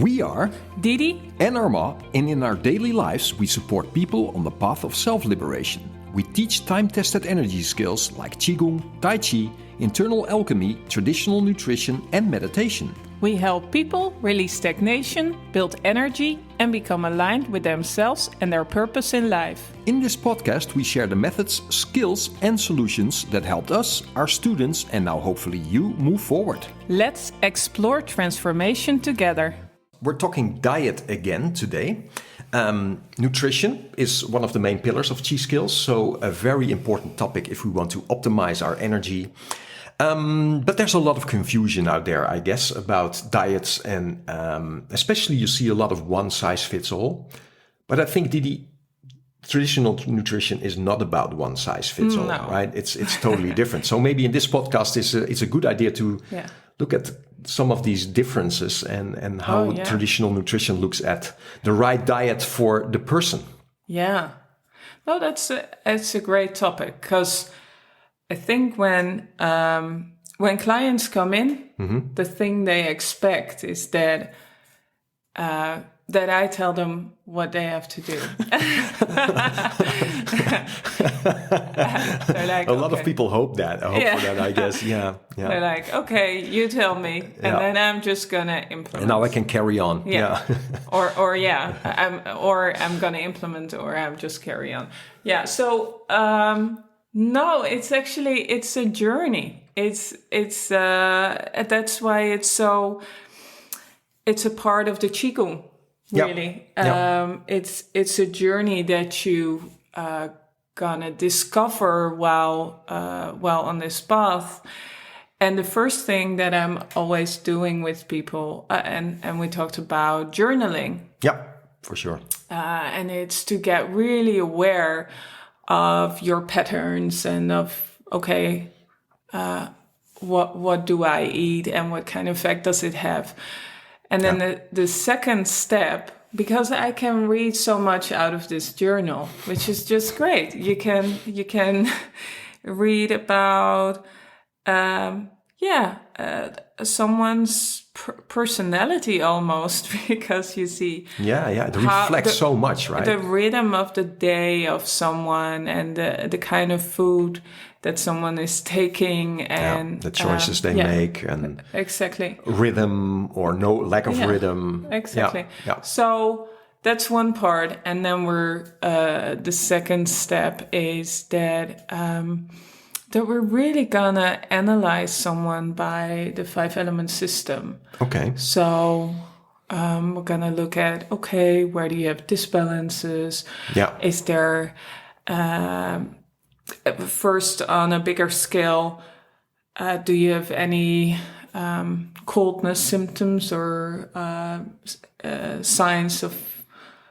We are Didi and Arma, and in our daily lives we support people on the path of self-liberation. We teach time-tested energy skills like Qigong, Tai Chi, internal alchemy, traditional nutrition and meditation. We help people release stagnation, build energy, and become aligned with themselves and their purpose in life. In this podcast, we share the methods, skills, and solutions that helped us, our students, and now hopefully you move forward. Let's explore transformation together. We're talking diet again today. Nutrition is one of the main pillars of Chi skills, so a very important topic if we want to optimize our energy. But there's a lot of confusion out there, I guess, about diets, and especially you see a lot of one size fits all. But I think the traditional nutrition is not about one size fits all, right? It's totally different. So maybe in this podcast, it's a good idea to look at some of these differences and how traditional nutrition looks at the right diet for the person. Yeah, no, it's a great topic, because I think when clients come in, the thing they expect is that I tell them what they have to do. Like, a lot of people hope for that, I guess. Yeah. They're like, okay, you tell me, and then I'm just gonna implement. And now I can carry on. Yeah. I'm gonna implement, or I'm just carry on. Yeah. So no, it's a journey. It's that's why it's a part of the Qigong. Really, it's a journey that you gonna discover while on this path. And the first thing that I'm always doing with people, and we talked about journaling. Yeah, for sure. And it's to get really aware of your patterns and of what do I eat and what kind of effect does it have. And then the second step, because I can read so much out of this journal, which is just great. You can read about someone's personality almost, because you see it reflects so much, right? The rhythm of the day of someone, and the kind of food that someone is taking, and the choices they make, and exactly rhythm or no lack of rhythm. Exactly. So that's one part, and then the second step is that we're really gonna analyze someone by the 5-element system. Okay. So we're gonna look at where do you have disbalances? Yeah. Is there first, on a bigger scale, do you have any coldness symptoms or signs of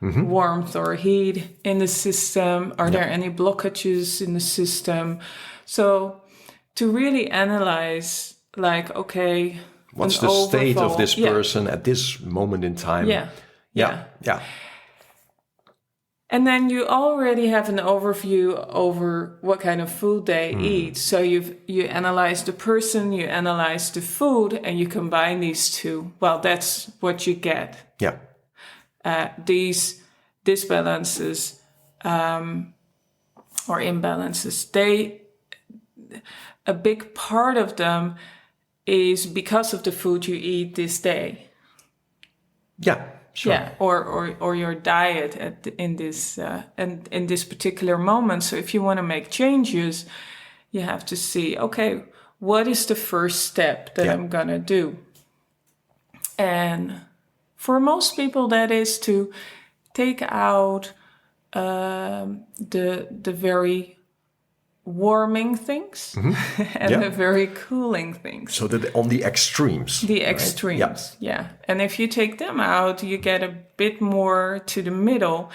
warmth or heat in the system? Are there any blockages in the system? So to really analyze, like, what's the state of this person at this moment in time? Yeah. And then you already have an overview over what kind of food they eat. So you analyze the person, you analyze the food, and you combine these two. Well, that's what you get. Yeah. These disbalances or imbalances, a big part of them is because of the food you eat this day. Yeah. Sure. Yeah, or your diet in this particular moment. So if you want to make changes, you have to see, what is the first step that I'm gonna do? And for most people, that is to take out the very warming things and the very cooling things. So that on the extremes. The extremes, yeah. And if you take them out, you get a bit more to the middle.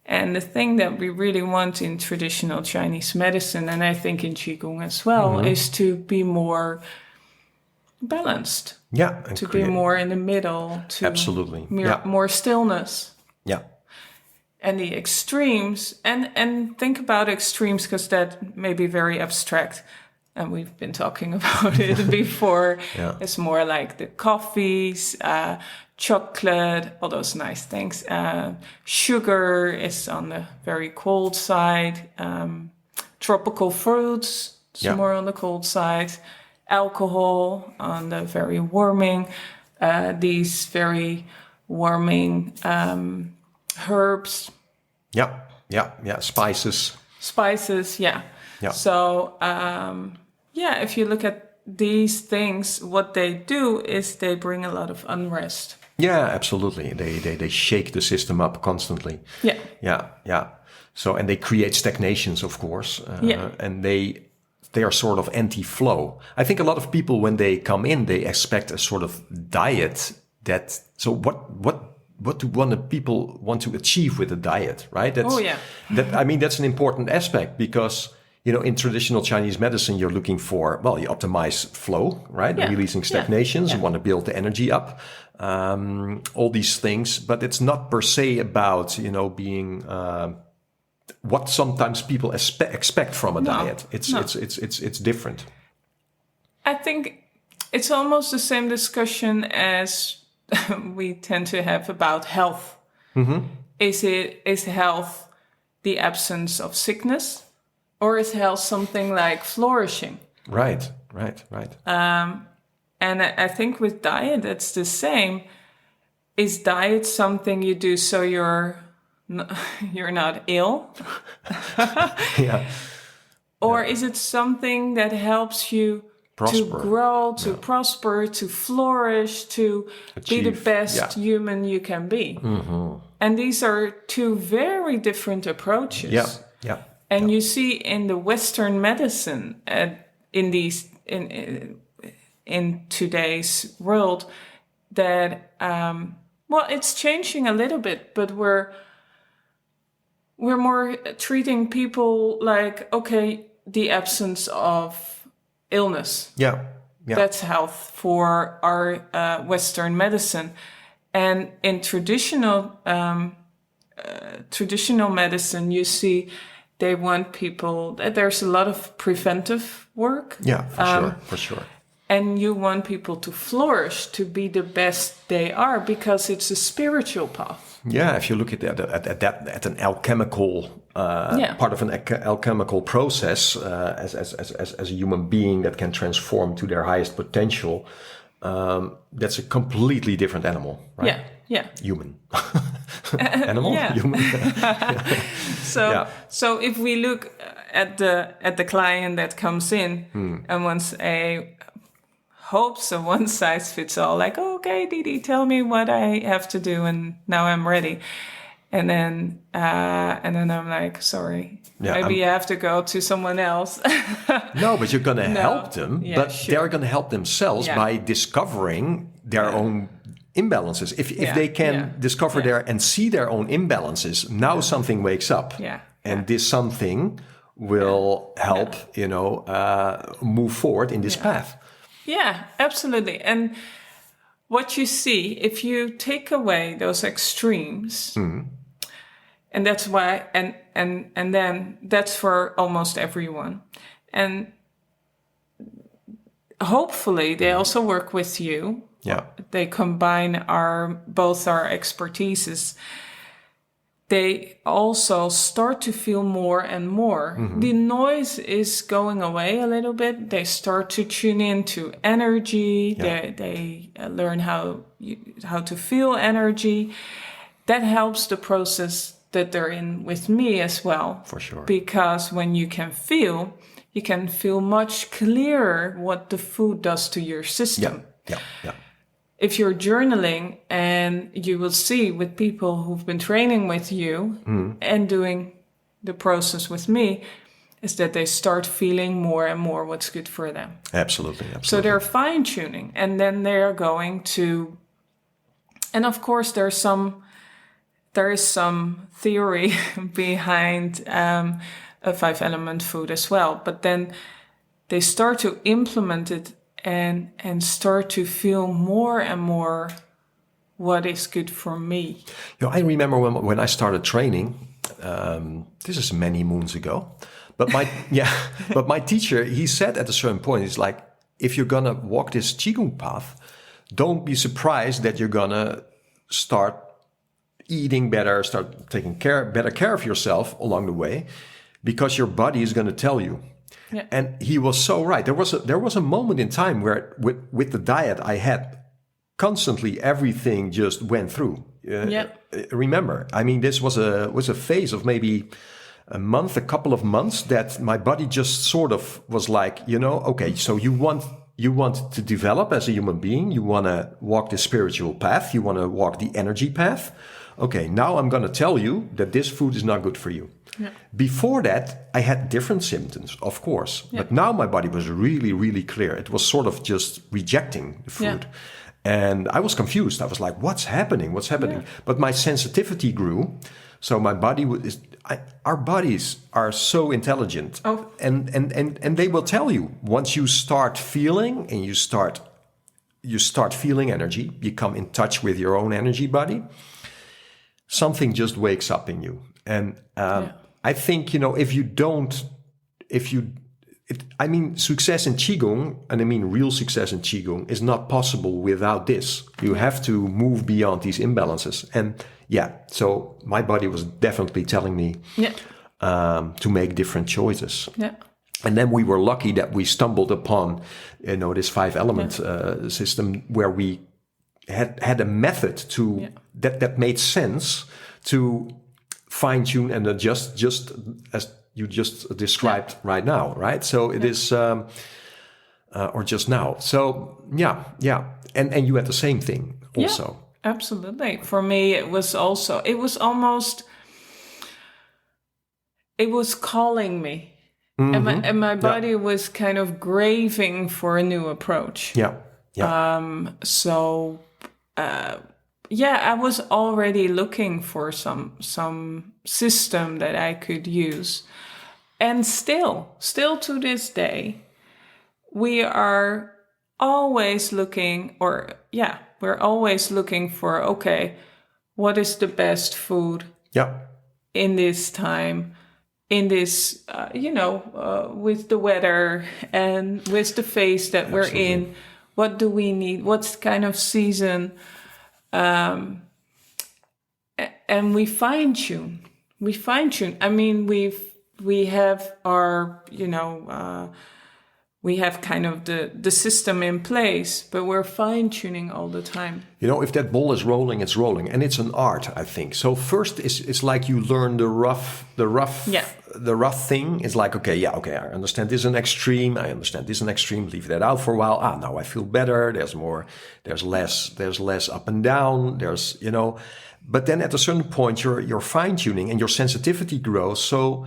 And the thing that we really want in traditional Chinese medicine, and I think in Qigong as well, is to be more balanced. Yeah. To be more in the middle. Absolutely. More stillness. Yeah. And the extremes, and think about extremes, because that may be very abstract. and we've been talking about it before. Yeah. It's more like the coffees, chocolate, all those nice things. Sugar is on the very cold side. Tropical fruits, it's Yeah. more on the cold side. Alcohol on the very warming. These very warming herbs. Yeah. Yeah. Yeah. Spices, yeah. Yeah. So, if you look at these things, what they do is they bring a lot of unrest. Yeah, absolutely. They shake the system up constantly. Yeah. Yeah. Yeah. So, and they create stagnations, of course. And they are sort of anti-flow. I think a lot of people, when they come in, they expect a sort of diet that, so what do people want to achieve with a diet, right? That's an important aspect because, in traditional Chinese medicine, you're looking for, you optimize flow, right? Yeah. Releasing stagnations, you want to build the energy up, all these things. But it's not per se about, being, what sometimes people expect from a diet. It's different. I think it's almost the same discussion as we tend to have about health. Mm-hmm. Is health the absence of sickness, or is health something like flourishing? Right. And I think with diet, it's the same. Is diet something you do so you're not ill? Yeah. Or is it something that helps you Prosper. to grow, to prosper, to flourish, to be the best human you can be? Mm-hmm. And these are two very different approaches. Yeah. And you see in the Western medicine, in today's world, that it's changing a little bit, but we're more treating people like, okay, the absence of illness. Yeah. That's health for our Western medicine. And in traditional medicine, you see they want people, there's a lot of preventive work. Yeah, for sure. And you want people to flourish, to be the best they are, because it's a spiritual path. Yeah, if you look at an alchemical part of an alchemical process, as a human being that can transform to their highest potential, that's a completely different animal, right? Yeah. Human. Animal? Human. So if we look at the client that comes in and wants hopes a one size fits all, like, oh, okay, Didi, tell me what I have to do, and now I'm ready. And then I'm like, sorry, maybe you have to go to someone else. No, but you're going to help them, they're going to help themselves by discovering their own imbalances. If they can discover and see their own imbalances, now something wakes up. Yeah. And this something will help, move forward in this path. Yeah, absolutely. And what you see, if you take away those extremes, and that's why, and then that's for almost everyone. And hopefully they also work with you. Yeah. They combine both our expertises. They also start to feel more and more. Mm-hmm. The noise is going away a little bit. They start to tune into energy. Yeah. They learn how to feel energy. That helps the process that they're in with me as well. For sure. Because when you can feel much clearer what the food does to your system. Yeah. If you're journaling, and you will see with people who've been training with you and doing the process with me, is that they start feeling more and more what's good for them. Absolutely. So they're fine tuning, and then they're going to, and of course there is some theory behind a 5-element food as well, but then they start to implement it and start to feel more and more what is good for me. I remember when I started training, this is many moons ago, But but my teacher, he said at a certain point, he's like, if you're gonna walk this qigong path, don't be surprised that you're gonna start eating better, start taking better care of yourself along the way, because your body is gonna tell you. Yeah. And he was so right. There was a moment in time where with the diet I had, constantly everything just went through. Remember, I mean, this was a phase of maybe a couple of months that my body just sort of was like, okay, so you want to develop as a human being, you want to walk the spiritual path, you want to walk the energy path. Okay, now I'm going to tell you that this food is not good for you. Yeah. Before that, I had different symptoms, of course, but now my body was really, really clear. It was sort of just rejecting the food. Yeah. And I was confused. I was like, what's happening? What's happening? Yeah. But my sensitivity grew. So my body our bodies are so intelligent. Oh. And they will tell you, once you start feeling and you start feeling energy, you come in touch with your own energy body, something just wakes up in you. And I think, success in Qigong, and I mean real success in Qigong, is not possible without this. You have to move beyond these imbalances. And so my body was definitely telling me to make different choices. Yeah. And then we were lucky that we stumbled upon, this 5-element system where we had a method to that made sense to fine-tune and adjust, just as you just described right now, right? So it is, or just now. So and you had the same thing also. Yeah, absolutely. For me, it was calling me, and my body was kind of craving for a new approach. Yeah. I was already looking for some system that I could use. And still to this day, we are always looking for, okay, what is the best food in this time, in this, with the weather and with the phase that we're in. What do we need? What's kind of season? And we fine tune. I mean, we have our, we have kind of the system in place, but we're fine tuning all the time. If that ball is rolling, it's rolling, and it's an art, I think. So first, it's like you learn the rough thing. It's like, okay, I understand this is an extreme. I understand this is an extreme. Leave that out for a while. Now I feel better. There's less up and down. But then at a certain point, you're fine tuning and your sensitivity grows. So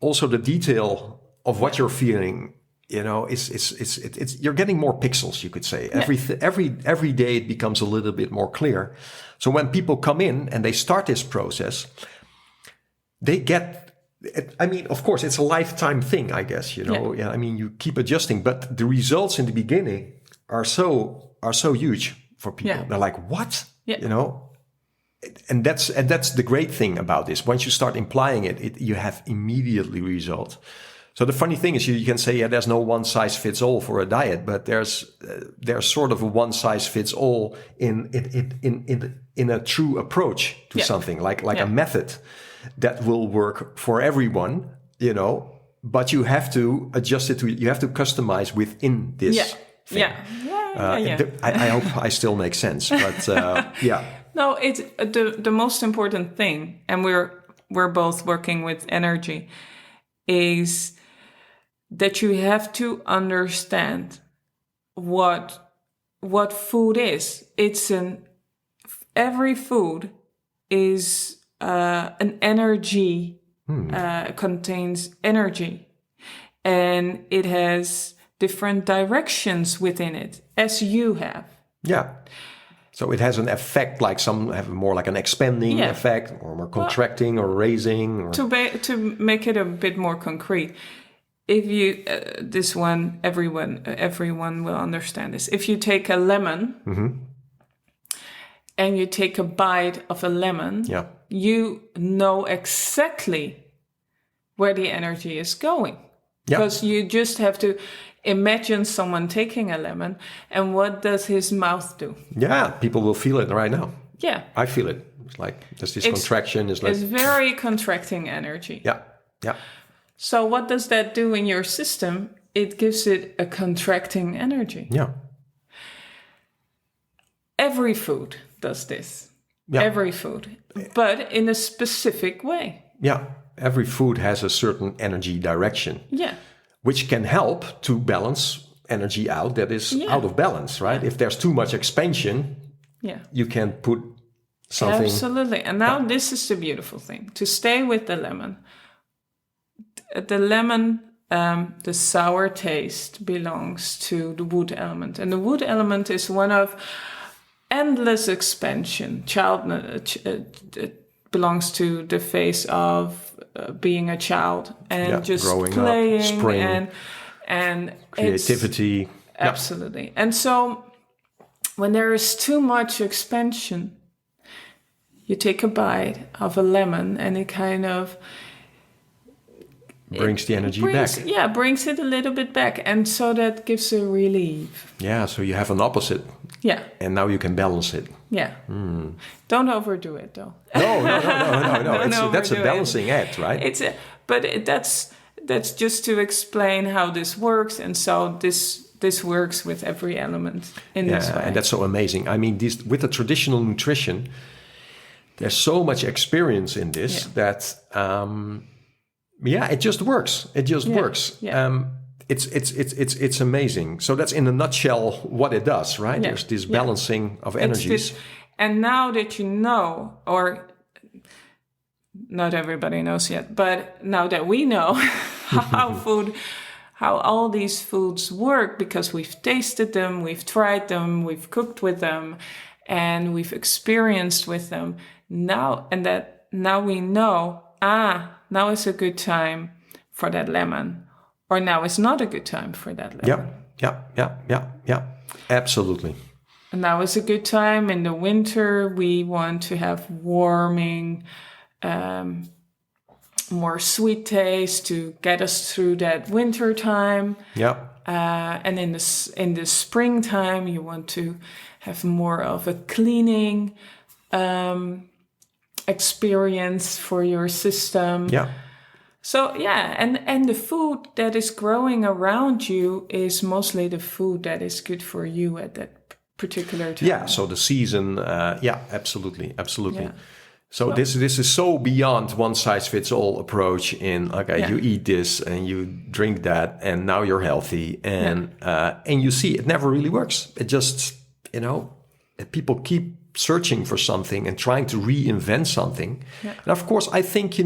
also the detail of what you're feeling, it's you're getting more pixels, you could say. Every day it becomes a little bit more clear. So when people come in and they start this process, they get, of course, it's a lifetime thing, I guess, you keep adjusting, but the results in the beginning are so huge for people. Yeah. They're like, what? Yeah. And that's the great thing about this. Once you start implying it, you have immediately results. So the funny thing is, you can say, there's no one size fits all for a diet, but there's sort of a one size fits all in a true approach to something, like a method that will work for everyone, but you have to adjust it you have to customize within this thing. I hope I still make sense, but No, it's the most important thing, and we're both working with energy, is that you have to understand what food is. Every food is an energy, contains energy, and it has different directions within it, as you have. Yeah. So it has an effect, like some have more like an expanding effect, or more contracting or raising. Or... To make it a bit more concrete, if you everyone will understand this. If you take a lemon and you take a bite of a lemon, you know exactly where the energy is going. Yeah. Because you just have to imagine someone taking a lemon, and what does his mouth do? Yeah, people will feel it right now. Yeah. I feel it. It's like there's this contraction. It's like, it's very contracting energy. yeah, yeah. So what does that do in your system? It gives it a contracting energy. Yeah. Every food does this. Yeah. Every food, but in a specific way. Yeah. Every food has a certain energy direction. Yeah. Which can help to balance energy out that is out of balance, right? If there's too much expansion, you can put something. Absolutely. And now this is the beautiful thing. To stay with the lemon. The lemon, the sour taste belongs to the wood element. And the wood element is one of endless expansion. It belongs to the phase of being a child and just growing playing up, spring, and creativity. Absolutely. And so when there is too much expansion, you take a bite of a lemon and it kind of brings the energy back. Yeah, brings it a little bit back. And so that gives a relief. Yeah, so you have an opposite. Yeah. And now you can balance it. Yeah. Don't overdo it, though. No. That's a balancing act, right? That's just to explain how this works. And so this works with every element in this way. And that's so amazing. I mean, with the traditional nutrition, there's so much experience in this that... it just works. It just works. Yeah. It's amazing. So that's in a nutshell what it does, right? There's this balancing of energies. And now that you know, or not everybody knows yet, but now that we know how all these foods work, because we've tasted them, we've tried them, we've cooked with them, and we've experienced with them. Now we know, now is a good time for that lemon, or now is not a good time for that lemon. Yeah. Absolutely. And now is a good time. In the winter, we want to have warming, more sweet taste to get us through that winter time. Yeah. And in the springtime, you want to have more of a cleaning experience for your system. Yeah. So and the food that is growing around you is mostly the food that is good for you at that particular time. Yeah. So the season. Absolutely. Yeah. So this is so beyond one size fits all approach. You eat this and you drink that, and now you're healthy, and you see it never really works. It just people keep searching for something and trying to reinvent something. Yeah. And of course, I think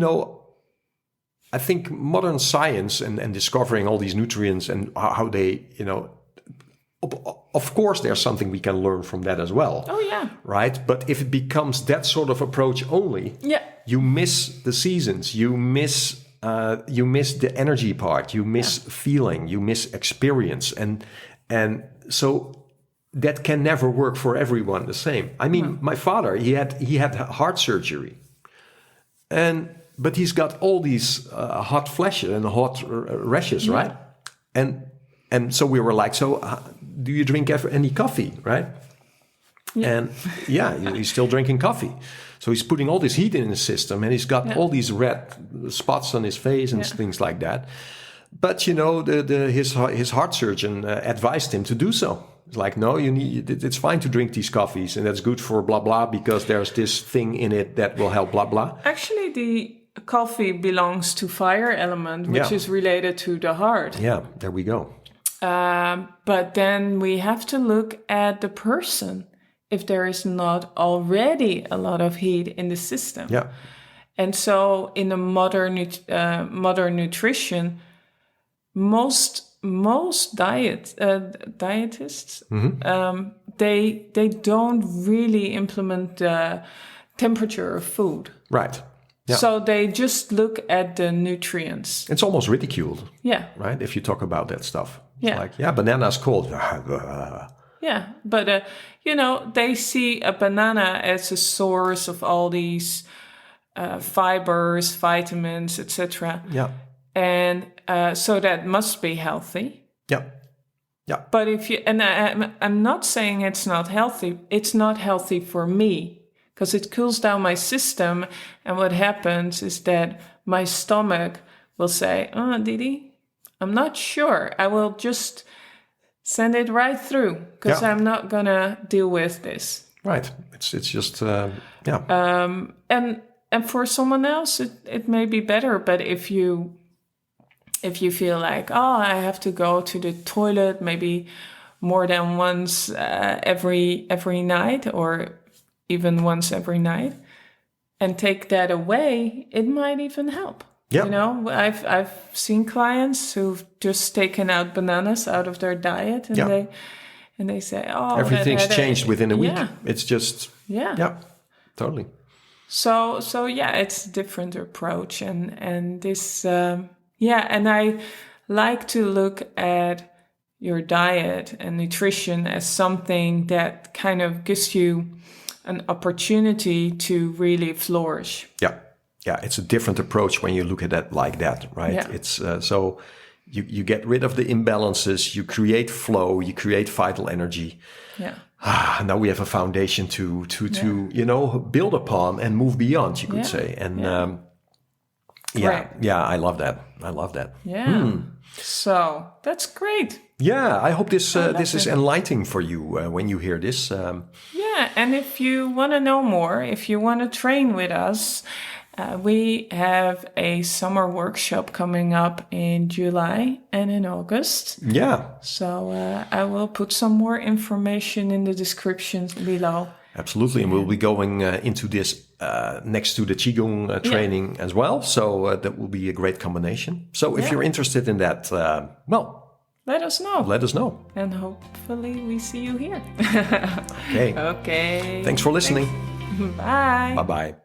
modern science and discovering all these nutrients and how they, of course, there's something we can learn from that as well. Oh, yeah. Right? But if it becomes that sort of approach only, you miss the seasons, you miss the energy part, you miss feeling, you miss experience. And so that can never work for everyone the same. I mean, my father, he had heart surgery, but he's got all these hot flashes and hot rashes, right? And so we were like, do you drink any coffee, right? Yeah. And he's still drinking coffee. So he's putting all this heat in his system, and he's got all these red spots on his face and things like that. But his heart surgeon advised him to do so. It's like, no, it's fine to drink these coffees, and that's good for blah blah because there's this thing in it that will help blah blah. Actually, the coffee belongs to fire element, which is related to the heart. Yeah, there we go. But then we have to look at the person if there is not already a lot of heat in the system. Yeah. And so in the modern nutrition, most dietists, they don't really implement the temperature of food. Right. Yeah. So they just look at the nutrients. It's almost ridiculed. Yeah. Right? If you talk about that stuff. It's yeah. like, banana's cold. Yeah. But, they see a banana as a source of all these fibers, vitamins, etc. Yeah. And so that must be healthy. Yeah. Yeah. But if you, and I'm not saying it's not healthy. It's not healthy for me because it cools down my system. And what happens is that my stomach will say, "Oh, Didi, I'm not sure. I will just send it right through because Yeah. I'm not gonna deal with this." Right. It's just yeah. And for someone else, it may be better. But if you feel like, oh, I have to go to the toilet maybe more than once every night, or even once every night, and take that away, it might even help. Yeah. You know, I've seen clients who've just taken out bananas out of their diet, and they say, oh, everything's changed within a week. Yeah. It's just yeah, totally. So yeah, it's a different approach, and this and I like to look at your diet and nutrition as something that kind of gives you an opportunity to really flourish. Yeah, it's a different approach when you look at that like that, right? Yeah. It's so you get rid of the imbalances, you create flow, you create vital energy. Yeah. Now we have a foundation to build upon and move beyond, you could say. And Right. I love that. Yeah. So that's great. Yeah, I hope this is enlightening for you when you hear this. Yeah, and if you want to know more, if you want to train with us, we have a summer workshop coming up in July and in August. Yeah. So I will put some more information in the description below. Absolutely, and we'll be going into this next to the Qigong training as well. So that will be a great combination. So if you're interested in that, let us know. Let us know. And hopefully we see you here. Okay. Okay. Thanks for listening. Bye. Bye-bye.